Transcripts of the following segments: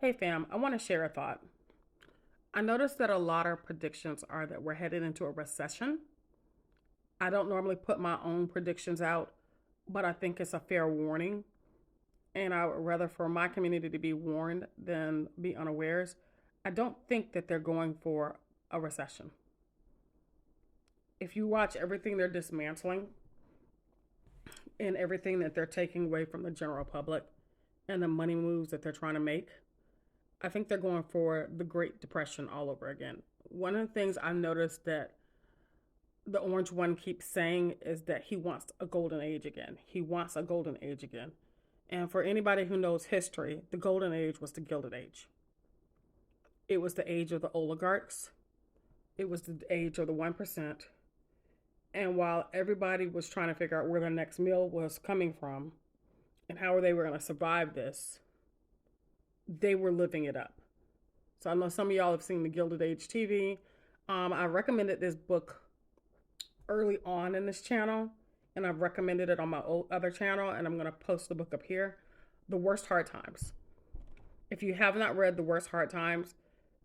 Hey fam, I want to share a thought. I noticed that a lot of predictions are that we're headed into a recession. I don't normally put my own predictions out, but I think it's a fair warning. And I would rather for my community to be warned than be unawares. I don't think that they're going for a recession. If you watch everything they're dismantling and everything that they're taking away from the general public and the money moves that they're trying to make, I think they're going for the Great Depression all over again. One of the things I've noticed that the orange one keeps saying is that he wants a golden age again. He wants a golden age again. And for anybody who knows history, the golden age was the Gilded Age. It was the age of the oligarchs. It was the age of the 1%. And while everybody was trying to figure out where their next meal was coming from and how they were going to survive this, they were living it up. So I know some of y'all have seen the Gilded Age TV. I recommended this book early on in this channel, and I've recommended it on my other channel, and I'm going to post the book up here. The Worst Hard Times. If you have not read The Worst Hard Times,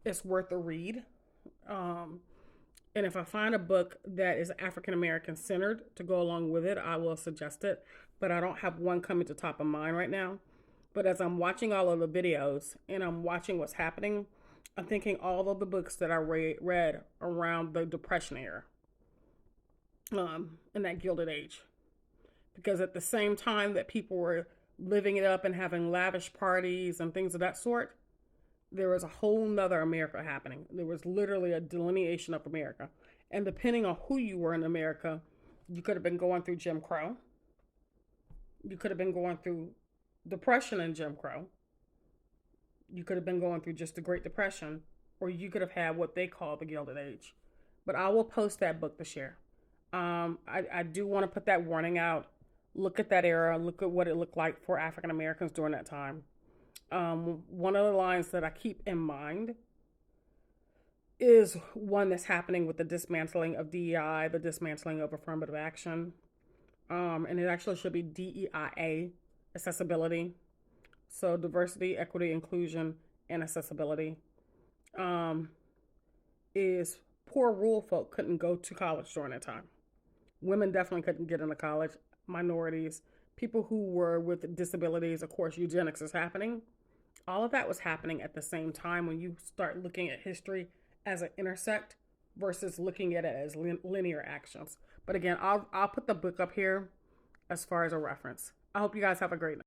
it's worth a read. And if I find a book that is African American centered to go along with it, I will suggest it. But I don't have one coming to top of mind right now. But as I'm watching all of the videos and I'm watching what's happening, I'm thinking all of the books that I read around the Depression era, in that Gilded Age. Because at the same time that people were living it up and having lavish parties and things of that sort, there was a whole nother America happening. There was literally a delineation of America. And depending on who you were in America, you could have been going through Jim Crow. You could have been going through Depression and Jim Crow. You could have been going through just the Great Depression, or you could have had what they call the Gilded Age. But I will post that book to share. I do want to put that warning out. Look at that era. Look at what it looked like for African Americans during that time. One of the lines that I keep in mind is one that's happening with the dismantling of DEI, the dismantling of affirmative action. And it actually should be DEIA, accessibility. So diversity, equity, inclusion, and accessibility. Is poor rural folk couldn't go to college during that time. Women definitely couldn't get into college. Minorities, people who were with disabilities, of course, eugenics is happening. All of that was happening at the same time when you start looking at history as an intersect versus looking at it as linear actions. But again, I'll put the book up here as far as a reference. I hope you guys have a great night.